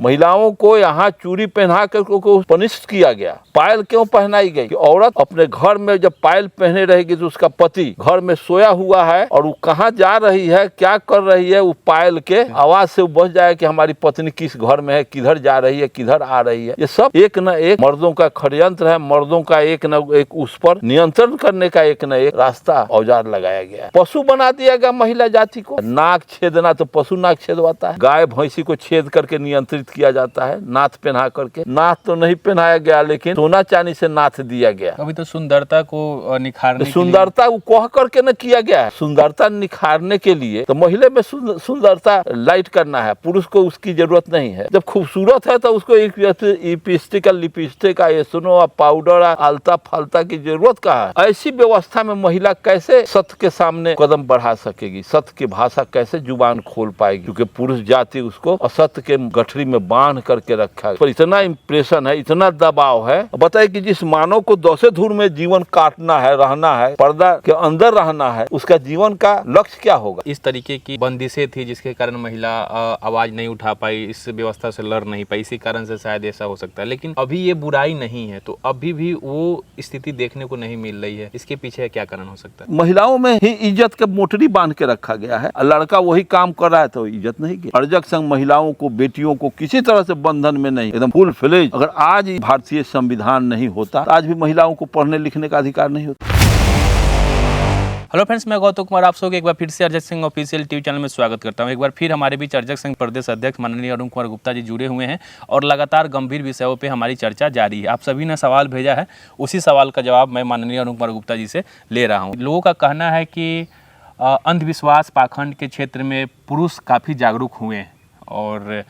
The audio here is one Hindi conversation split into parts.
महिलाओं को यहाँ चूड़ी पहना कर को पनिश किया गया। पायल क्यों पहनाई गई कि औरत अपने घर में जब पायल पहने रहेगी तो उसका पति घर में सोया हुआ है और वो कहाँ जा रही है, क्या कर रही है, वो पायल के आवाज से बच जाए कि हमारी पत्नी किस घर में है, किधर जा रही है, किधर आ रही है। ये सब एक न एक मर्दों का षड्यंत्र है। मर्दों का एक न एक उस पर नियंत्रण करने का एक न एक रास्ता औजार लगाया गया। पशु बना दिया गया महिला जाति को। नाक छेदना तो पशु नाक छेदवाता है। गाय भैंसी को छेद करके नियंत्रित किया जाता है नाथ पहना करके। नाथ तो नहीं पहनाया गया लेकिन सोना चांदी से नाथ दिया गया। अभी तो सुंदरता को निखारने सुंदरता वो कह करके न किया गया है। सुंदरता निखारने के लिए तो महिला में सुंदरता लाइट करना है, पुरुष को उसकी जरूरत नहीं है। जब खूबसूरत है तो उसको एक लिपस्टिक एसनो पाउडर आलता फालता की जरूरत कहाँ है। ऐसी व्यवस्था में महिला कैसे सत्य के सामने कदम बढ़ा सकेगी, सत्य की भाषा कैसे जुबान खोल पाएगी, क्योंकि पुरुष जाति उसको असत्य के गठरी में बांध करके रखा है। पर इतना इम्प्रेशन है, इतना दबाव है। बताइए कि जिस मानव को दौसे धूर में जीवन काटना है, रहना है, पर्दा के अंदर रहना है, उसका जीवन का लक्ष्य क्या होगा। इस तरीके की बंदिशें थी जिसके कारण महिला आवाज नहीं उठा पाई, इस व्यवस्था से लड़ नहीं पाई, इसी कारण से शायद ऐसा हो सकता है। लेकिन अभी ये बुराई नहीं है तो अभी भी वो स्थिति देखने को नहीं मिल रही है। इसके पीछे क्या कारण हो सकता है। महिलाओं में ही इज्जत के मोटरी बांध के रखा गया है। लड़का वही काम कर रहा है तो इज्जत नहीं की। अर्जक संघ महिलाओं को, बेटियों को किसी तरह से बंधन में नहीं, एकदम फुल फ्लेज। अगर आज भारतीय संविधान नहीं होता तो आज भी महिलाओं को पढ़ने लिखने का अधिकार नहीं होता। हेलो फ्रेंड्स, मैं गौतम कुमार आप सबको एक बार फिर से Arjak Singh official TV channel में स्वागत करता हूं। एक बार फिर हमारे बीच अर्जक सिंह प्रदेश अध्यक्ष माननीय अरुण कुमार गुप्ता जी जुड़े हुए हैं और लगातार गंभीर विषयों पे हमारी चर्चा जारी है। आप सभी ने सवाल भेजा है, उसी सवाल का जवाब मैं माननीय अरुण कुमार गुप्ता जी से ले रहा हूँ। लोगों का कहना है कि अंधविश्वास पाखंड के क्षेत्र में पुरुष काफ़ी जागरूक हुए हैं और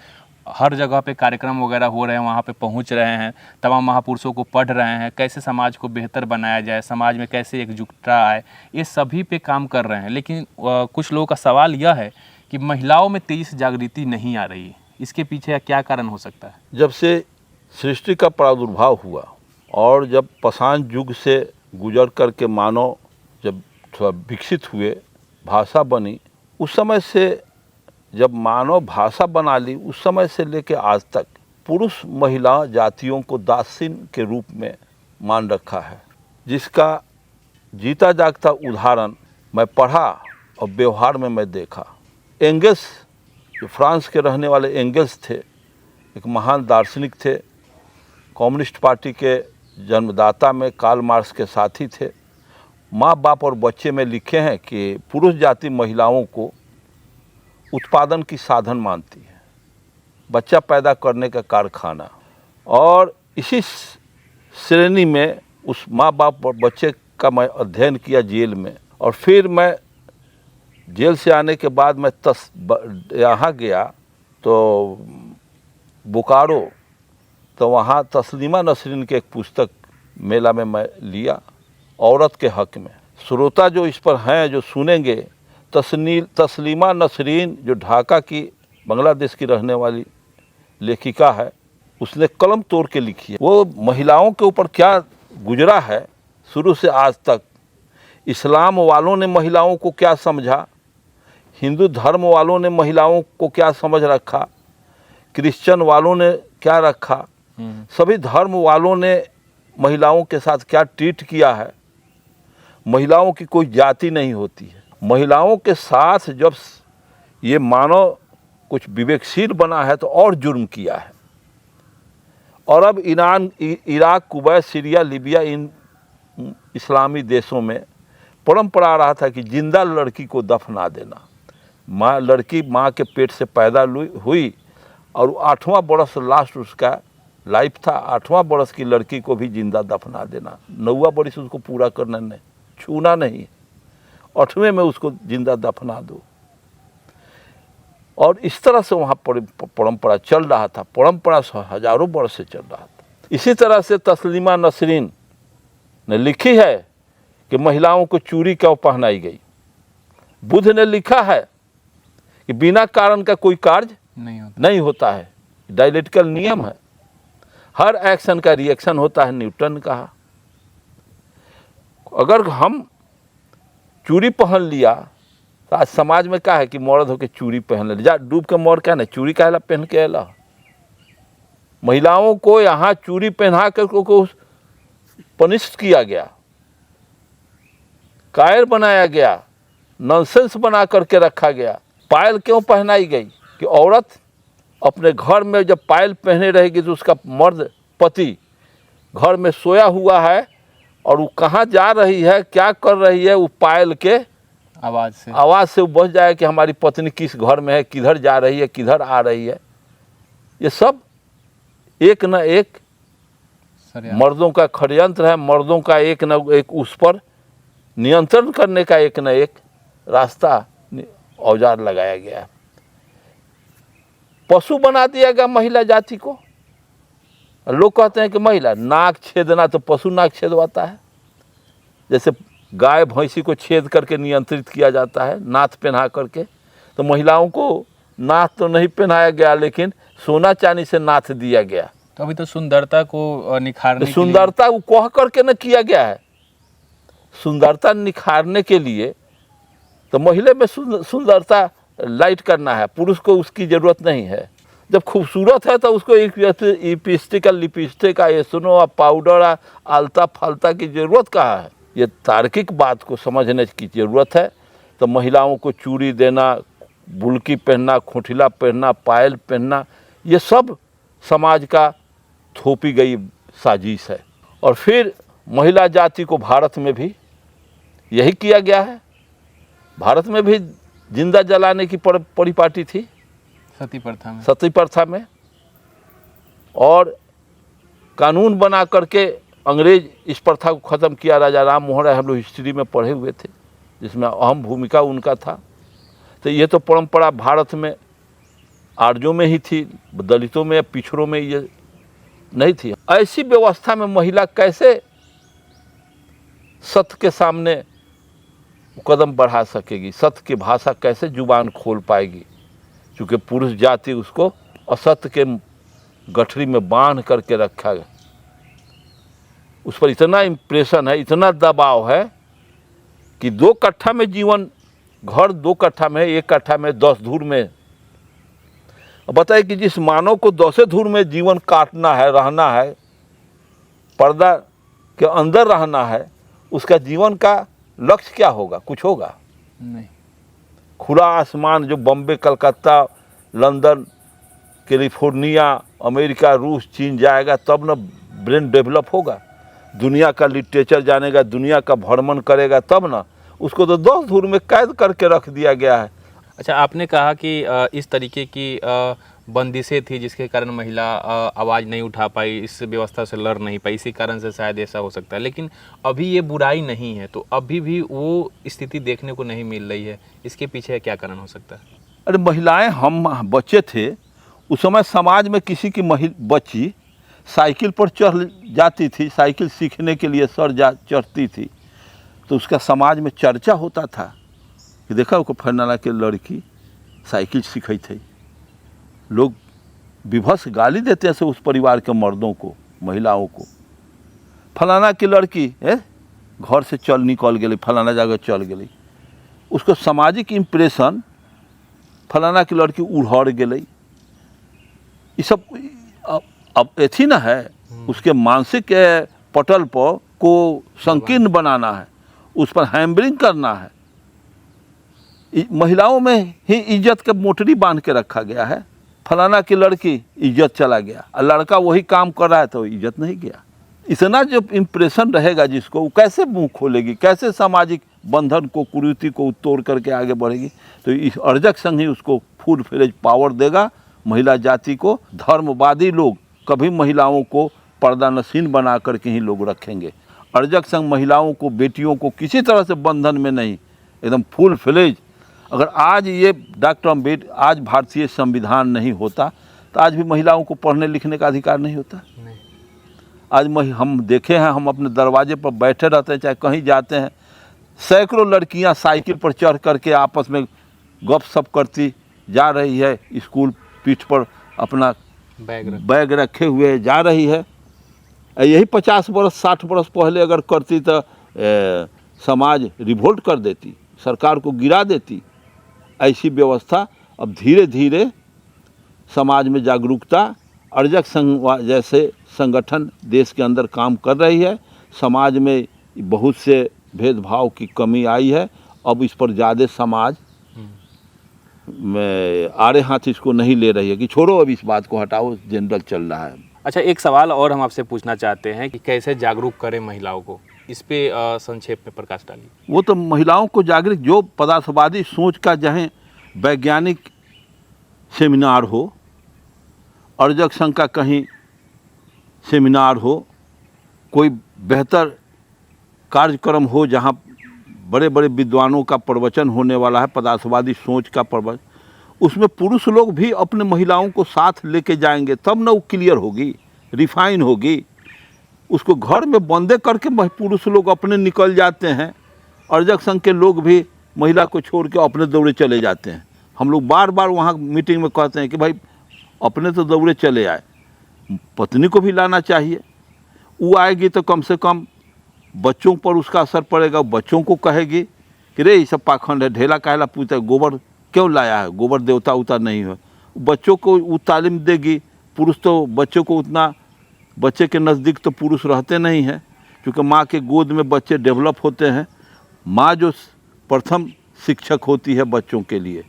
हर जगह पे कार्यक्रम वगैरह हो रहे हैं, वहाँ पे पहुँच रहे हैं, तमाम महापुरुषों को पढ़ रहे हैं, कैसे समाज को बेहतर बनाया जाए, समाज में कैसे एकजुटता आए, ये सभी पे काम कर रहे हैं। लेकिन कुछ लोगों का सवाल यह है कि महिलाओं में तेजी से जागृति नहीं आ रही है। इसके पीछे क्या कारण हो सकता है। जब से सृष्टि का प्रादुर्भाव हुआ और जब पाषाण युग से गुजर करके मानव जब थोड़ा विकसित हुए, भाषा बनी, उस समय से जब मानव भाषा बना ली, उस समय से लेकर आज तक पुरुष महिला जातियों को दासीन के रूप में मान रखा है, जिसका जीता जागता उदाहरण मैं पढ़ा और व्यवहार में मैं देखा। एंगल्स, जो फ्रांस के रहने वाले एंगल्स थे, एक महान दार्शनिक थे, कम्युनिस्ट पार्टी के जन्मदाता में कार्ल मार्क्स के साथी थे। माँ बाप और बच्चे में लिखे हैं कि पुरुष जाति महिलाओं को उत्पादन की साधन मानती है, बच्चा पैदा करने का कारखाना। और इसी श्रेणी में उस माँ बाप और बच्चे का मैं अध्ययन किया जेल में। और फिर मैं जेल से आने के बाद मैं यहाँ गया तो बोकारो, तो वहाँ तस्लीमा नसरीन के एक पुस्तक मेला में मैं लिया, औरत के हक में। श्रोता जो इस पर हैं, जो सुनेंगे, तस्लीमा नसरीन जो ढाका की बांग्लादेश की रहने वाली लेखिका है, उसने कलम तोड़ के लिखी है। वो महिलाओं के ऊपर क्या गुजरा है शुरू से आज तक, इस्लाम वालों ने महिलाओं को क्या समझा, हिंदू धर्म वालों ने महिलाओं को क्या समझ रखा, क्रिश्चियन वालों ने क्या रखा, सभी धर्म वालों ने महिलाओं के साथ क्या ट्रीट किया है। महिलाओं की कोई जाति नहीं होती है। महिलाओं के साथ जब ये मानव कुछ विवेकशील बना है तो और जुर्म किया है। और अब Iran, Iraq, Kuwait, Syria, Libya, इन इस्लामी देशों में परंपरा रहा था कि जिंदा लड़की को दफना देना। लड़की माँ के पेट से पैदा हुई और 8वां बरस लास्ट उसका लाइफ था, 8वां बरस की लड़की को भी जिंदा दफना देना। 9वां बरस उसको पूरा करना नहीं, छूना नहीं, 8वें में उसको जिंदा दफना दो। और इस तरह से वहाँ परंपरा चल रहा था। परंपरा हजारों वर्ष से चल रहा था। इसी तरह से तस्लीमा नसरीन ने लिखी है कि महिलाओं को चूड़ी क्यों पहनाई गई। बुद्ध ने लिखा है कि बिना कारण का कोई कार्य नहीं होता है। डायलेक्टिकल नियम है, हर एक्शन का रिएक्शन होता है, न्यूटन ने कहा। अगर हम चूड़ी पहन लिया तो आज समाज में क्या है कि मर्द होकर चूड़ी पहन ले, जा डूब के मर क्या ना, चूड़ी का पहन के अला। महिलाओं को यहाँ चूड़ी पहना कर को पनिश किया गया, कायर बनाया गया, नॉनसेंस बना करके रखा गया। पायल क्यों पहनाई गई कि औरत अपने घर में जब पायल पहने रहेगी तो उसका मर्द पति घर में सोया हुआ है और वो कहाँ जा रही है, क्या कर रही है, वो पायल के आवाज़ से वो बच जाए कि हमारी पत्नी किस घर में है, किधर जा रही है, किधर आ रही है। ये सब एक न एक मर्दों का षड्यंत्र है, मर्दों का एक न एक उस पर नियंत्रण करने का एक न एक रास्ता औजार लगाया गया है। पशु बना दिया गया महिला जाति को। लोग कहते हैं कि महिला नाक छेदना तो पशु नाक छेदवाता है, जैसे गाय भैंसी को छेद करके नियंत्रित किया जाता है नाथ पहना करके, तो महिलाओं को नाथ तो नहीं पहनाया गया लेकिन सोना चांदी से नाथ दिया गया। तो अभी तो सुंदरता को निखारने के सुंदरता वो कह करके न किया गया है। सुंदरता निखारने के लिए तो महिला में सुंदरता लाइट करना है, पुरुष को उसकी ज़रूरत नहीं है। जब खूबसूरत है तो उसको लिपस्टिक एस्नो पाउडर आलता फालता की ज़रूरत कहाँ है। ये तार्किक बात को समझने की ज़रूरत है। तो महिलाओं को चूड़ी देना, बुल्की पहनना, खोटिला पहनना, पायल पहनना, ये सब समाज का थोपी गई साजिश है। और फिर महिला जाति को भारत में भी यही किया गया है। भारत में भी जिंदा जलाने की परिपाटी थी सती प्रथा में, और कानून बना करके अंग्रेज इस प्रथा को ख़त्म किया। राजा राम मोहन राय हम लोग हिस्ट्री में पढ़े हुए थे, जिसमें अहम भूमिका उनका था। तो ये तो परंपरा भारत में आर्यों में ही थी, दलितों में, पिछड़ों में ये नहीं थी। ऐसी व्यवस्था में महिला कैसे सत्य के सामने कदम बढ़ा सकेगी, सत्य की भाषा कैसे जुबान खोल पाएगी, क्योंकि पुरुष जाति उसको असत्य के गठरी में बांध करके रखा है। उस पर इतना इम्प्रेशन है, इतना दबाव है कि 2 कट्ठा में जीवन, घर 2 कट्ठा में, 1 कट्ठा में 10 धूर में। बताइए कि जिस मानव को 10 धूर में जीवन काटना है, रहना है, पर्दा के अंदर रहना है, उसका जीवन का लक्ष्य क्या होगा? कुछ होगा नहीं। खुला आसमान जो Bombay, Calcutta, London, California, America, रूस, चीन जाएगा तब ना ब्रेन डेवलप होगा। दुनिया का लिटरेचर जानेगा, दुनिया का भ्रमण करेगा तब ना। उसको तो 10 धूर में कैद करके रख दिया गया है। अच्छा, आपने कहा कि इस तरीके की बंदिशें थी जिसके कारण महिला आवाज़ नहीं उठा पाई, इस व्यवस्था से लड़ नहीं पाई, इसी कारण से शायद ऐसा हो सकता है। लेकिन अभी ये बुराई नहीं है, तो अभी भी वो स्थिति देखने को नहीं मिल रही है। इसके पीछे क्या कारण हो सकता है? अरे महिलाएं, हम बच्चे थे उस समय समाज में किसी की बच्ची साइकिल पर चढ़ जाती थी, साइकिल सीखने के लिए चढ़ती थी, तो उसका समाज में चर्चा होता था कि देखा वो फलाना के लड़की साइकिल सीखी थी। लोग विभत्स गाली देते हैं उस परिवार के मर्दों को, महिलाओं को। फलाना की लड़की घर से चल निकल गई, फलाना जगह चल गई। उसको सामाजिक इम्प्रेशन, फलाना की लड़की उड़हड़ गई, ये सब अब एथी ना है। उसके मानसिक पटल पर को संकीर्ण बनाना है, उस पर हैम्बरिंग करना है। महिलाओं में ही इज्जत के मोटरी बांध के रखा गया है। फलाना की लड़की, इज्जत चला गया, और लड़का वही काम कर रहा है तो इज्जत नहीं गया। इतना जो इम्प्रेशन रहेगा जिसको, वो कैसे मुंह खोलेगी, कैसे सामाजिक बंधन को, कुरीति को तोड़ करके आगे बढ़ेगी। तो इस अर्जक संघ ही उसको फुल फ्लेज पावर देगा महिला जाति को। धर्मवादी लोग कभी महिलाओं को पर्दानशीन बना करके ही लोग रखेंगे। अर्जक संघ महिलाओं को, बेटियों को किसी तरह से बंधन में नहीं, एकदम फुल फ्लेज। अगर आज ये डॉक्टर अम्बेडकर, आज भारतीय संविधान नहीं होता तो आज भी महिलाओं को पढ़ने लिखने का अधिकार नहीं होता। आज हम देखे हैं, हम अपने दरवाजे पर बैठे रहते हैं, चाहे कहीं जाते हैं, सैकड़ों लड़कियां साइकिल पर चढ़ करके आपस में गपशप करती जा रही है, स्कूल पीठ पर अपना बैग रखे हुए जा रही है। यही 50 बरस 60 बरस पहले अगर करती तो समाज रिवोल्ट कर देती, सरकार को गिरा देती। ऐसी व्यवस्था अब धीरे धीरे समाज में जागरूकता अर्जक संघ जैसे संगठन देश के अंदर काम कर रही है। समाज में बहुत से भेदभाव की कमी आई है। अब इस पर ज़्यादा समाज में आड़े हाथ इसको नहीं ले रही है कि छोड़ो अब इस बात को हटाओ, जनरल चल रहा है। अच्छा, एक सवाल और हम आपसे पूछना चाहते हैं कि कैसे जागरूक करें महिलाओं को, इस पे संक्षेप में प्रकाश डालिए। वो तो महिलाओं को जागरूक, जो पदार्थवादी सोच का जहाँ वैज्ञानिक सेमिनार हो, अर्जक संघ का कहीं सेमिनार हो, कोई बेहतर कार्यक्रम हो जहाँ बड़े बड़े विद्वानों का प्रवचन होने वाला है, पदार्थवादी सोच का प्रवचन, उसमें पुरुष लोग भी अपने महिलाओं को साथ लेके जाएंगे, तब ना वो क्लियर होगी, रिफाइन होगी। उसको घर में बंदे करके पुरुष लोग अपने निकल जाते हैं। अर्जक संघ के लोग भी महिला को छोड़ के अपने दौड़े चले जाते हैं। हम लोग बार बार वहाँ मीटिंग में कहते हैं कि भाई अपने तो दौड़े चले आए, पत्नी को भी लाना चाहिए। वो आएगी तो कम से कम बच्चों पर उसका असर पड़ेगा। बच्चों को कहेगी कि रे ये सब पाखंड है, ढेला काहेला पूछता है, गोबर क्यों लाया है, गोबर देवता उता नहीं है। बच्चों को वो तालीम देगी। पुरुष तो बच्चों को उतना, बच्चे के नज़दीक तो पुरुष रहते नहीं हैं, क्योंकि माँ के गोद में बच्चे डेवलप होते हैं। माँ जो प्रथम शिक्षक होती है बच्चों के लिए,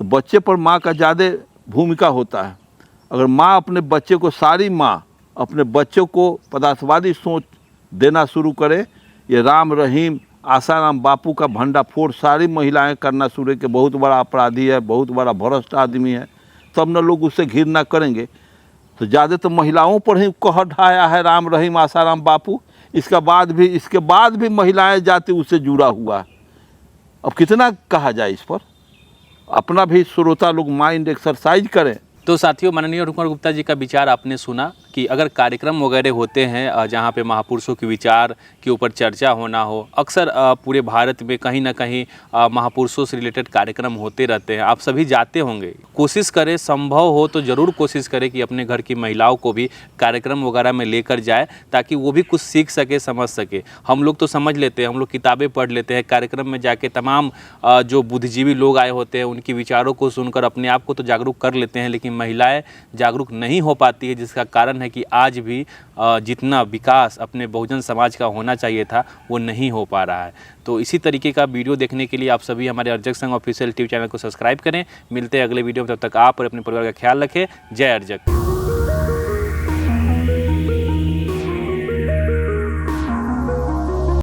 तो बच्चे पर माँ का ज़्यादा भूमिका होता है। अगर माँ अपने बच्चे को, सारी माँ अपने बच्चों को पदार्थवादी सोच देना शुरू करे, ये राम रहीम आसाराम बापू का भंडाफोड़ सारी महिलाएं करना शुरू कि बहुत बड़ा अपराधी है, बहुत बड़ा भ्रष्ट आदमी है, तब न लोग उससे घृणा करेंगे। तो ज़्यादा तो महिलाओं पर ही कह ढाया है राम रहीम आसाराम बापू। इसके बाद भी महिलाएं जाति उससे जुड़ा हुआ है। अब कितना कहा जाए इस पर। अपना भी श्रोता लोग माइंड एक्सरसाइज करें। तो साथियों, माननीय अरुण कुमार गुप्ता जी का विचार आपने सुना कि अगर कार्यक्रम वगैरह होते हैं जहाँ पे महापुरुषों के विचार के ऊपर चर्चा होना हो, अक्सर पूरे भारत में कहीं ना कहीं महापुरुषों से रिलेटेड कार्यक्रम होते रहते हैं। आप सभी जाते होंगे, कोशिश करें, संभव हो तो ज़रूर कोशिश करें कि अपने घर की महिलाओं को भी कार्यक्रम वगैरह में लेकर जाए, ताकि वो भी कुछ सीख सके, समझ सके। हम लोग तो समझ लेते हैं, हम लोग किताबें पढ़ लेते हैं, कार्यक्रम में जाके तमाम जो बुद्धिजीवी लोग आए होते हैं उनके विचारों को सुनकर अपने आप को तो जागरूक कर लेते हैं, लेकिन महिलाएं जागरूक नहीं हो पाती है, जिसका कारण है कि आज भी जितना विकास अपने बहुजन समाज का होना चाहिए था वो नहीं हो पा रहा है। तो इसी तरीके का वीडियो देखने के लिए आप सभी हमारे अर्जक संघ ऑफिशियल टीवी चैनल को सब्सक्राइब करें। मिलते हैं अगले वीडियो में, तब तक आप और अपने परिवार का ख्याल रखें। जय अर्जक।